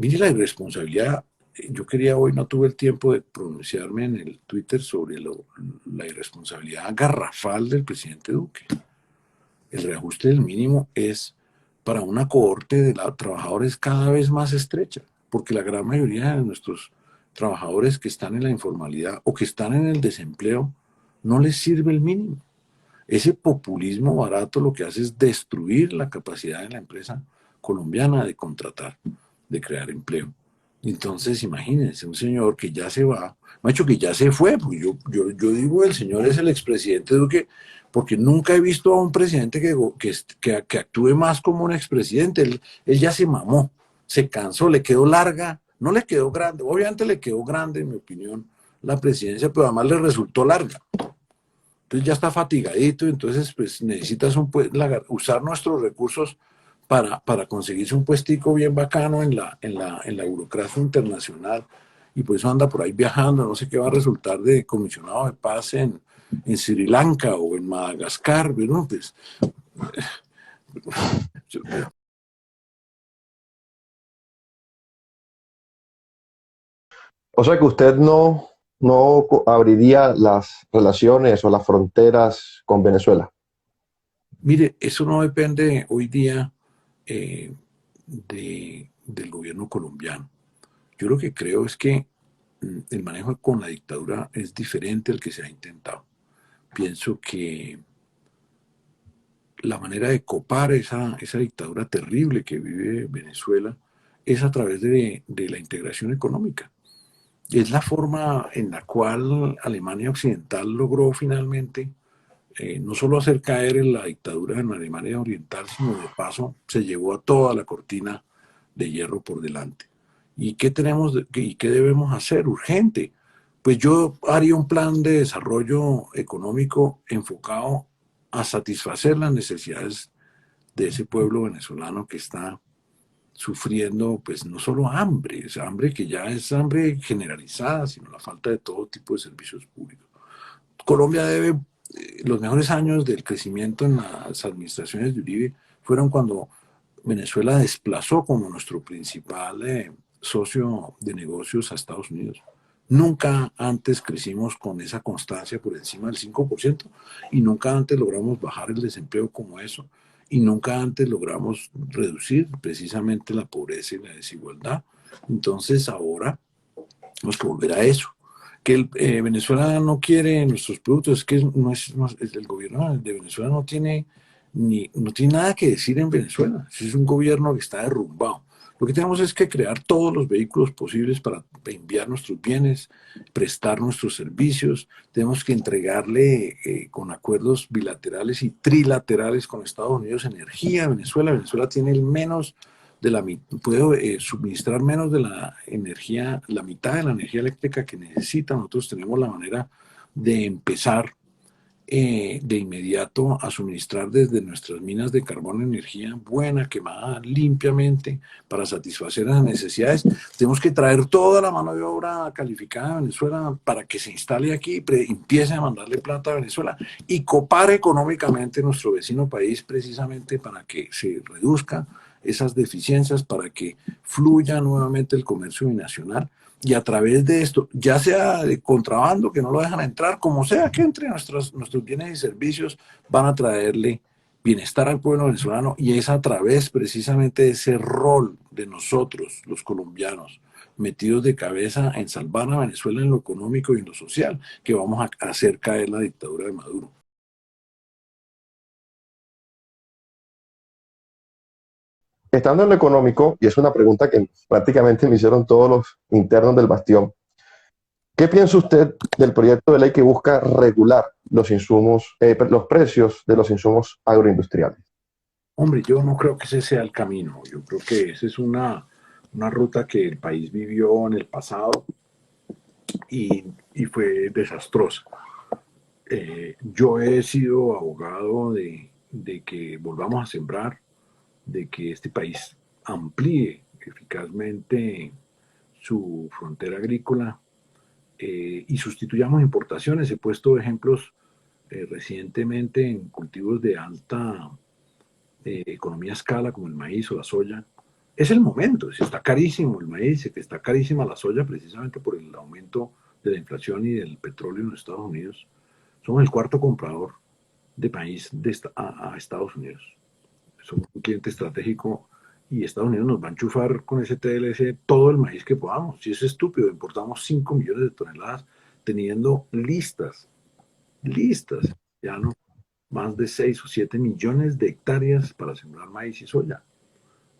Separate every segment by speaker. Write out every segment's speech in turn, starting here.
Speaker 1: Mire la irresponsabilidad. Yo quería hoy, no tuve el tiempo de pronunciarme en el Twitter sobre la irresponsabilidad garrafal del presidente Duque. El reajuste del mínimo es para una cohorte de trabajadores cada vez más estrecha, porque la gran mayoría de nuestros trabajadores que están en la informalidad o que están en el desempleo no les sirve el mínimo. Ese populismo barato lo que hace es destruir la capacidad de la empresa colombiana de contratar, de crear empleo. Entonces, imagínense, un señor que ya se va, macho, que ya se fue, pues yo digo, el señor es el expresidente Duque, porque nunca he visto a un presidente que actúe más como un expresidente. Él ya se mamó, se cansó, le quedó larga, no le quedó grande, obviamente le quedó grande, en mi opinión, la presidencia, pero además le resultó larga. Entonces ya está fatigadito, entonces pues necesitas usar nuestros recursos para conseguirse un puestico bien bacano en la burocracia internacional, y por eso anda por ahí viajando, no sé qué va a resultar de comisionado de paz en Sri Lanka o en Madagascar, ¿no? Pues,
Speaker 2: O sea que usted no abriría las relaciones o las fronteras con Venezuela.
Speaker 1: mire, eso no depende hoy día eh, del gobierno colombiano. Yo lo que creo es que el manejo con la dictadura es diferente al que se ha intentado. Pienso que la manera de copar esa dictadura terrible que vive Venezuela es a través de la integración económica. Es la forma en la cual Alemania Occidental logró finalmente no solo hacer caer en la dictadura en Alemania Oriental, sino de paso se llevó a toda la cortina de hierro por delante. ¿Y qué y qué debemos hacer? Urgente. Pues yo haría un plan de desarrollo económico enfocado a satisfacer las necesidades de ese pueblo venezolano que está sufriendo, pues no solo hambre, es hambre que ya es hambre generalizada, sino la falta de todo tipo de servicios públicos. Colombia debe, los mejores años del crecimiento en las administraciones de Uribe fueron cuando Venezuela desplazó como nuestro principal socio de negocios a Estados Unidos. Nunca antes crecimos con esa constancia por encima del 5%, y nunca antes logramos bajar el desempleo como eso, y nunca antes logramos reducir precisamente la pobreza y la desigualdad. Entonces ahora tenemos que volver a eso. Que Venezuela no quiere nuestros productos, es que el gobierno de Venezuela no tiene nada que decir en Venezuela. Es un gobierno que está derrumbado. Lo que tenemos es que crear todos los vehículos posibles para enviar nuestros bienes, prestar nuestros servicios. Tenemos que entregarle con acuerdos bilaterales y trilaterales con Estados Unidos energía a Venezuela. Venezuela tiene el menos puede suministrar menos de la energía, la mitad de la energía eléctrica que necesita. Nosotros tenemos la manera de empezar de inmediato a suministrar desde nuestras minas de carbón energía buena, quemada limpiamente para satisfacer las necesidades. Tenemos que traer toda la mano de obra calificada de Venezuela para que se instale aquí, empiece a mandarle plata a Venezuela y copar económicamente nuestro vecino país precisamente para que se reduzca esas deficiencias, para que fluya nuevamente el comercio binacional, y a través de esto, ya sea de contrabando, que no lo dejan entrar, como sea que entre nuestros bienes y servicios, van a traerle bienestar al pueblo venezolano, y es a través precisamente de ese rol de nosotros, los colombianos, metidos de cabeza en salvar a Venezuela en lo económico y en lo social, que vamos a hacer caer la dictadura de Maduro.
Speaker 2: Estando en lo económico, y es una pregunta que prácticamente me hicieron todos los internos del Bastión, ¿qué piensa usted del proyecto de ley que busca regular los insumos, los precios de los insumos agroindustriales?
Speaker 1: Hombre, yo no creo que ese sea el camino. Yo creo que esa es una ruta que el país vivió en el pasado y fue desastrosa. Yo he sido abogado de que volvamos a sembrar, de que este país amplíe eficazmente su frontera agrícola y sustituyamos importaciones. He puesto ejemplos recientemente en cultivos de alta economía a escala como el maíz o la soya, es el momento. Si está carísimo el maíz, que está carísima la soya precisamente por el aumento de la inflación y del petróleo en los Estados Unidos. Somos el cuarto comprador de maíz a Estados Unidos. Somos un cliente estratégico y Estados Unidos nos va a enchufar con ese TLC todo el maíz que podamos. Si es estúpido, importamos 5 millones de toneladas teniendo listas, ya no, más de 6 o 7 millones de hectáreas para sembrar maíz y soya.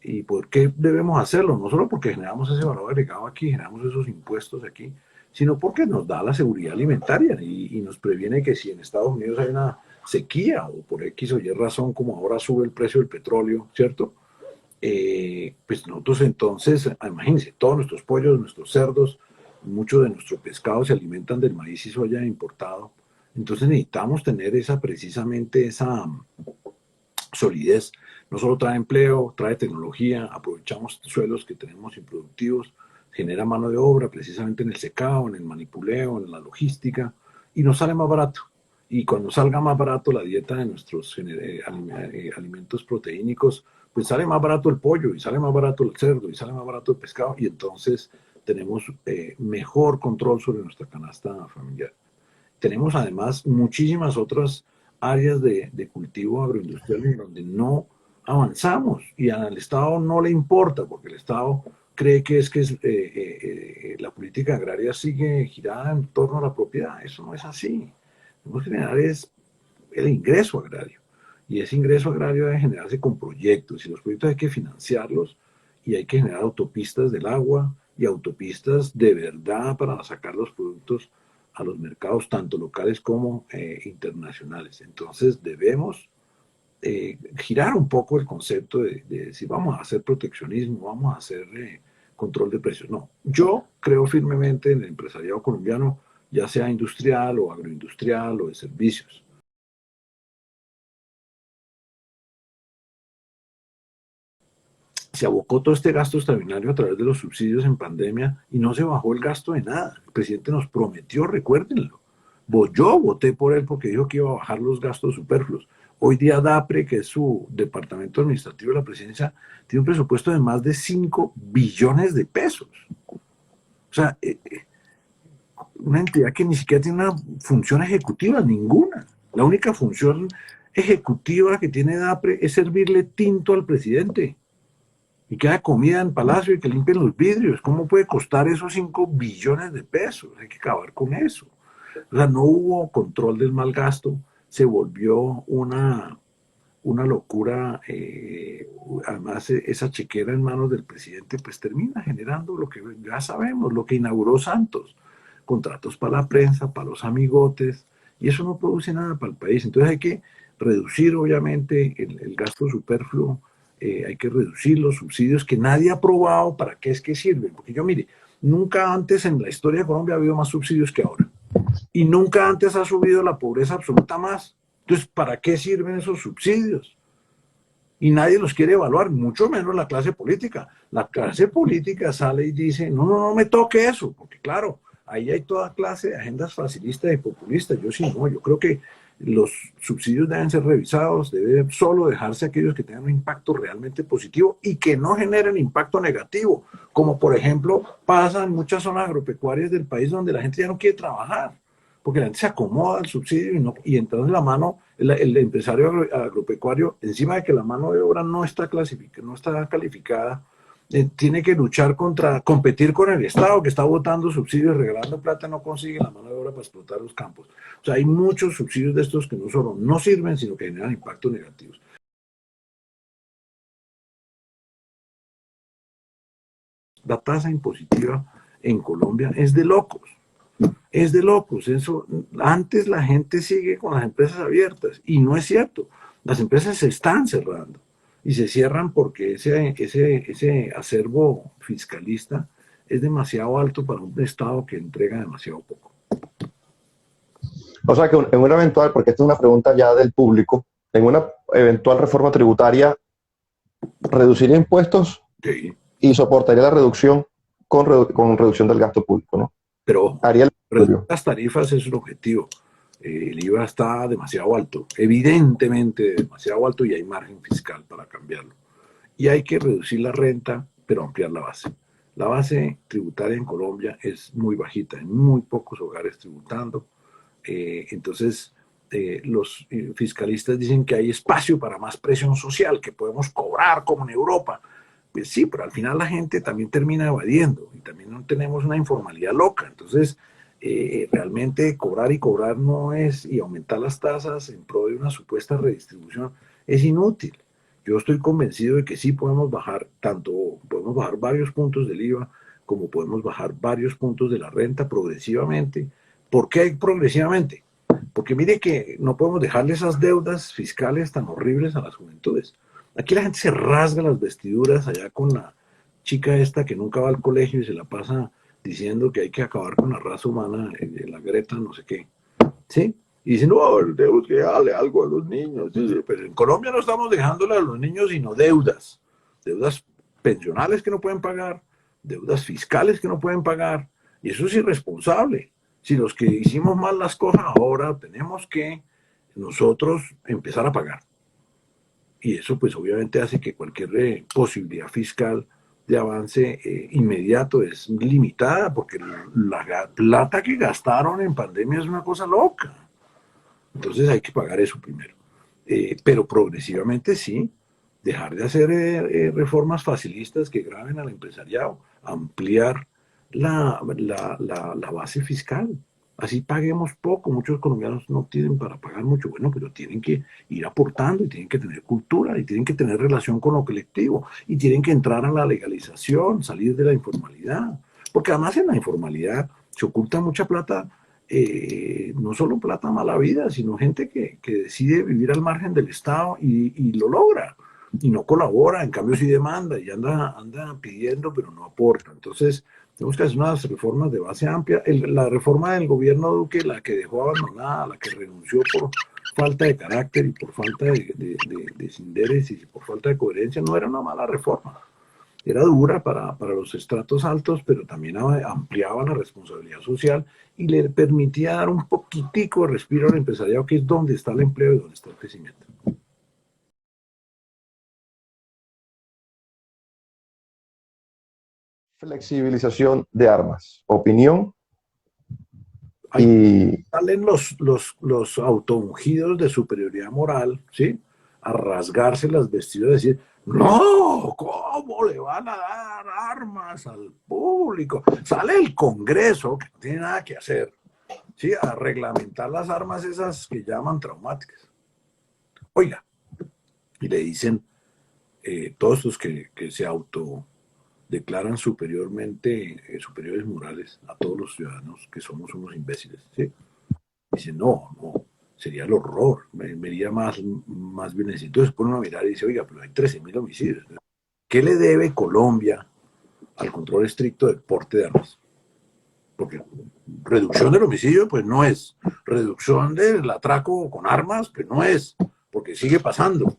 Speaker 1: ¿Y por qué debemos hacerlo? No solo porque generamos ese valor agregado aquí, generamos esos impuestos aquí, sino porque nos da la seguridad alimentaria y nos previene que si en Estados Unidos hay una sequía o por X o Y razón, como ahora sube el precio del petróleo, ¿cierto? Pues nosotros entonces, imagínense, todos nuestros pollos, nuestros cerdos, mucho de nuestro pescado se alimentan del maíz y soya importado. Entonces necesitamos tener precisamente esa solidez. No solo trae empleo, trae tecnología, aprovechamos suelos que tenemos improductivos, genera mano de obra precisamente en el secado, en el manipuleo, en la logística, y nos sale más barato. Y cuando salga más barato la dieta de nuestros alimentos proteínicos, pues sale más barato el pollo, y sale más barato el cerdo, y sale más barato el pescado, y entonces tenemos mejor control sobre nuestra canasta familiar. Tenemos además muchísimas otras áreas de cultivo agroindustrial en donde no avanzamos y al Estado no le importa porque el Estado cree que la política agraria sigue girada en torno a la propiedad. Eso no es así. Lo que generar es el ingreso agrario y ese ingreso agrario debe generarse con proyectos y los proyectos hay que financiarlos y hay que generar autopistas del agua y autopistas de verdad para sacar los productos a los mercados tanto locales como internacionales. Entonces debemos girar un poco el concepto de decir vamos a hacer proteccionismo, vamos a hacer control de precios. No, yo creo firmemente en el empresariado colombiano, ya sea industrial o agroindustrial o de servicios. Se abocó todo este gasto extraordinario a través de los subsidios en pandemia y no se bajó el gasto de nada. El presidente nos prometió, recuérdenlo. Yo voté por él porque dijo que iba a bajar los gastos superfluos. Hoy día DAPRE, que es su departamento administrativo de la presidencia, tiene un presupuesto de más de 5 billones de pesos. O sea, una entidad que ni siquiera tiene una función ejecutiva, ninguna. La única función ejecutiva que tiene DAPRE es servirle tinto al presidente y que haya comida en Palacio y que limpien los vidrios. ¿Cómo puede costar esos 5 billones de pesos? Hay que acabar con eso. O sea, no hubo control del mal gasto, se volvió una locura. Además, esa chequera en manos del presidente pues termina generando lo que ya sabemos, lo que inauguró Santos, contratos para la prensa, para los amigotes, y eso no produce nada para el país. Entonces hay que reducir obviamente el gasto superfluo, hay que reducir los subsidios que nadie ha probado para qué es que sirven. Porque yo mire, nunca antes en la historia de Colombia ha habido más subsidios que ahora. Y nunca antes ha subido la pobreza absoluta más. Entonces, ¿para qué sirven esos subsidios? Y nadie los quiere evaluar, mucho menos la clase política. La clase política sale y dice, no, no, no me toque eso, porque claro, ahí hay toda clase de agendas facilistas y populistas. Yo sí, no, yo creo que los subsidios deben ser revisados, debe solo dejarse aquellos que tengan un impacto realmente positivo y que no generen impacto negativo, como por ejemplo pasa en muchas zonas agropecuarias del país donde la gente ya no quiere trabajar porque la gente se acomoda al subsidio y entonces la mano, el empresario agropecuario, encima de que la mano de obra no está clasificada, no está calificada, tiene que luchar competir con el Estado que está votando subsidios, regalando plata, no consigue la mano de obra para explotar los campos. O sea, hay muchos subsidios de estos que no solo no sirven, sino que generan impactos negativos. La tasa impositiva en Colombia es de locos. Es de locos. Eso, antes la gente sigue con las empresas abiertas y no es cierto. Las empresas se están cerrando y se cierran porque ese acervo fiscalista es demasiado alto para un Estado que entrega demasiado poco.
Speaker 2: O sea que en una eventual, porque esta es una pregunta ya del público, en una eventual reforma tributaria, ¿reduciría impuestos
Speaker 1: Sí.
Speaker 2: y soportaría la reducción con reducción del gasto público, ¿no?
Speaker 1: Pero
Speaker 2: Haría el
Speaker 1: reducir
Speaker 2: equilibrio.
Speaker 1: las tarifas es un objetivo. El IVA está demasiado alto, evidentemente demasiado alto y hay margen fiscal para cambiarlo. y hay que reducir la renta, pero ampliar la base. La base tributaria en Colombia es muy bajita, hay muy pocos hogares tributando. Entonces, los fiscalistas dicen que hay espacio para más presión social, que podemos cobrar como en Europa. Pues sí, pero al final la gente también termina evadiendo y también no tenemos una informalidad loca. Entonces, realmente cobrar y cobrar no es, y aumentar las tasas en pro de una supuesta redistribución es inútil. Yo estoy convencido de que sí podemos bajar, tanto podemos bajar varios puntos del IVA, como podemos bajar varios puntos de la renta progresivamente. ¿Por qué progresivamente? Porque mire que no podemos dejarle esas deudas fiscales tan horribles a las juventudes. Aquí la gente se rasga las vestiduras allá con la chica esta que nunca va al colegio y se la pasa diciendo que hay que acabar con la raza humana, la Greta, no sé qué. ¿Sí? Y dicen, no, tenemos que darle algo a los niños. Sí, sí, pero en Colombia no estamos dejándole a los niños sino deudas. Deudas pensionales que no pueden pagar, deudas fiscales que no pueden pagar. Y eso es irresponsable. Si los que hicimos mal las cosas ahora tenemos que nosotros empezar a pagar. Y eso pues obviamente hace que cualquier posibilidad fiscal de avance inmediato es limitada, porque la plata que gastaron en pandemia es una cosa loca. Entonces hay que pagar eso primero. Pero progresivamente sí, dejar de hacer reformas facilistas que graven al empresariado, ampliar la base fiscal. Así paguemos poco. Muchos colombianos no tienen para pagar mucho, bueno, pero tienen que ir aportando y tienen que tener cultura y tienen que tener relación con lo colectivo y tienen que entrar a la legalización, salir de la informalidad. Porque además en la informalidad se oculta mucha plata, no solo plata mala vida, sino gente que decide vivir al margen del Estado y lo logra y no colabora, en cambio sí demanda y anda pidiendo, pero no aporta. Entonces, tenemos que hacer unas reformas de base amplia. La reforma del gobierno Duque, la que dejó abandonada, la que renunció por falta de carácter y por falta de desinderes y por falta de coherencia, no era una mala reforma. Era dura para los estratos altos, pero también ampliaba la responsabilidad social y le permitía dar un poquitico de respiro al empresariado, que es donde está el empleo y donde está el crecimiento.
Speaker 2: Flexibilización de armas. Opinión
Speaker 1: Ahí
Speaker 2: y
Speaker 1: salen los autoungidos de superioridad moral, ¿sí? A rasgarse las vestiduras y decir, no, ¿cómo le van a dar armas al público? Sale el Congreso, que no tiene nada que hacer, ¿sí? A reglamentar las armas esas que llaman traumáticas. Oiga, y le dicen todos estos que se autodeclaran superiormente, superiores morales a todos los ciudadanos, que somos unos imbéciles, ¿sí? Dice, no, no, sería el horror, me iría más bien así. Entonces pone uno a mirar y dice, oiga, pero hay 13.000 homicidios. ¿Qué le debe Colombia al control estricto del porte de armas? Porque reducción del homicidio, pues no es. Reducción del atraco con armas, pues no es, porque sigue pasando.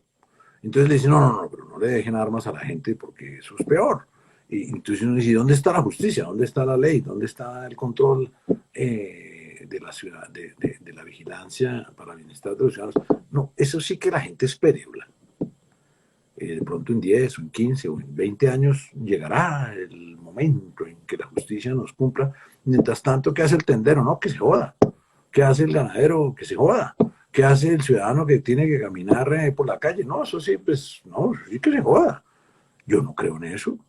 Speaker 1: Entonces le dicen, no, no, no, pero no le dejen armas a la gente porque eso es peor. Y entonces uno dice, ¿dónde está la justicia? ¿Dónde está la ley? ¿Dónde está el control de la ciudad, de la vigilancia para el bienestar de los ciudadanos? No, eso sí que la gente espere. De pronto en 10 o en 15 o en 20 años llegará el momento en que la justicia nos cumpla. Mientras tanto, ¿qué hace el tendero? No, que se joda. ¿Qué hace el ganadero? Que se joda. ¿Qué hace el ciudadano que tiene que caminar por la calle? No, eso sí, pues, no, sí que se joda. Yo no creo en eso.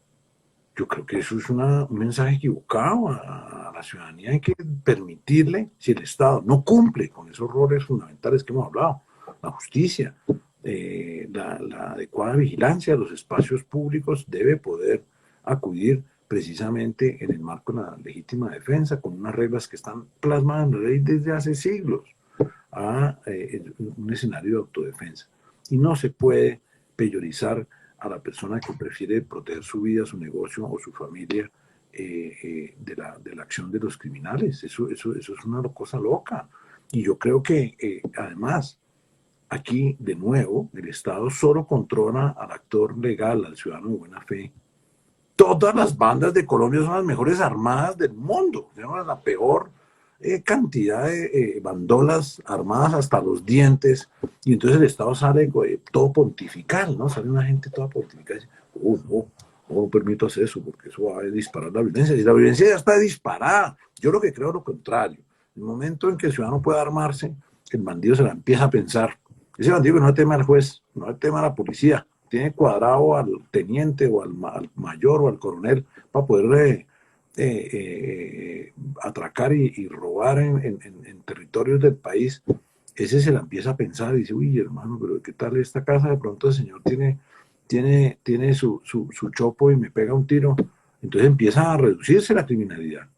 Speaker 1: Yo creo que eso es un mensaje equivocado a la ciudadanía. Hay que permitirle, si el Estado no cumple con esos roles fundamentales que hemos hablado, la justicia, la adecuada vigilancia de los espacios públicos, debe poder acudir precisamente en el marco de la legítima defensa, con unas reglas que están plasmadas en la ley desde hace siglos, a un escenario de autodefensa. Y no se puede peyorizar a la persona que prefiere proteger su vida, su negocio o su familia de la acción de los criminales. Eso es una cosa loca. Y yo creo que además, aquí de nuevo, el Estado solo controla al actor legal, al ciudadano de buena fe. Todas las bandas de Colombia son las mejores armadas del mundo. La peor cantidad de bandolas armadas hasta los dientes, y entonces el Estado sale todo pontifical, ¿no? Sale una gente toda pontifical y dice, no permito hacer eso, porque eso va a disparar la violencia, y la violencia ya está disparada. Yo lo que creo es lo contrario. El momento en que el ciudadano pueda armarse, el bandido se la empieza a pensar. Ese bandido que no le teme al juez, no le teme a la policía, tiene cuadrado al teniente o al mayor o al coronel para poder atracar y robar en territorios del país. Ese se la empieza a pensar y dice, uy, hermano, pero ¿qué tal esta casa? De pronto el señor tiene su chopo y me pega un tiro. Entonces empieza a reducirse la criminalidad.